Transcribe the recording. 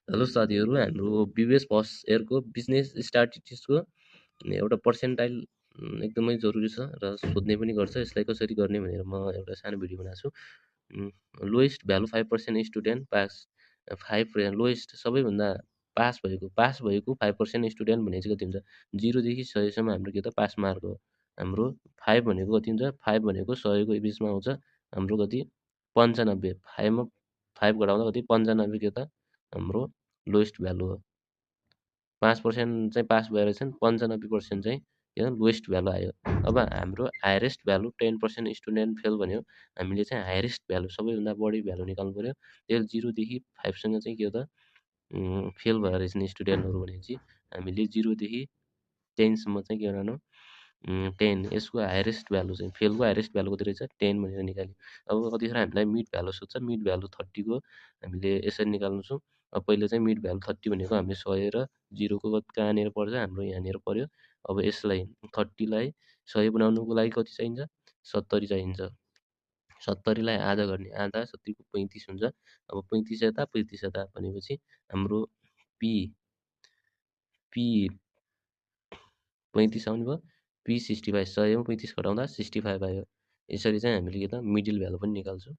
Hello साथीहरू, हाम्रो BBS first इयरको business स्ट्राटेजिसको एउटा पर्सेन्टाइल एकदमै जरुरी छ र सोध्ने पनि गर्छ यसलाई कसरी गर्ने भनेर म एउटा सानो भिडियो बनाएको छु। Lowest value 5% student pass 5 lowest सबैभन्दा पास भएको 5% स्टुडेन्ट भनेको चाहिँ कति हुन्छ? 0 देखि 100 सम्म हाम्रो के त पास मार्क हो। हाम्रो 5 भनेको कति हुन्छ? 5 भनेको 100 को बिचमा आउँछ। हाम्रो कति? 95। 5 मा 5 घटाउँदा कति? 95 के त हाम्रो लोएस्ट भ्यालु हो। 5% चाहिँ पास भएर चाहिँ 95% चाहिँ के लोएस्ट भ्यालु आयो। अब हाम्रो हाइएस्ट भ्यालु 10% स्टुडेन्ट फेल भन्यो। हामीले चाहिँ हाइएस्ट भ्यालु सबैभन्दा बढी भ्यालु निकाल्नु पर्यो। त्यसले 0 देखि 5 सँग चाहिँ के हो त फेल भएर रहेछन् स्टुडेन्टहरू भनेपछि हामीले 0 देखि 10 सम्म चाहिँ के गराउनु 10 यसको हाइएस्ट भ्यालु चाहिँ फेलको हाइएस्ट भ्यालु कति रहेछ 10 भनेर निकाल्यो। अब कतिखेर हामीलाई मिड भ्यालु सोध्छ मिड भ्यालु 30 को हामीले यसरी निकाल्नु छौँ। अब पहिले चाहिँ मिड भ्यालु 30 भनेको हामीले 100 र 0 को कहाँनिर पर्छ हाम्रो यहाँनिर पर्यो। अब यसलाई 30 लाई 100 बनाउनुको लागि कति चाहिन्छ 70 चाहिन्छ। 70 लाई आधा गर्ने आधा 70 को 35 हुन्छ। अब 35 यता भनेपछि हाम्रो पी 35 आउने भयो। पी 65 100 मा 35 घटाउँदा 65 आयो। यसरी चाहिँ हामीले के त मिडल भ्यालु पनि निकाल्छौँ।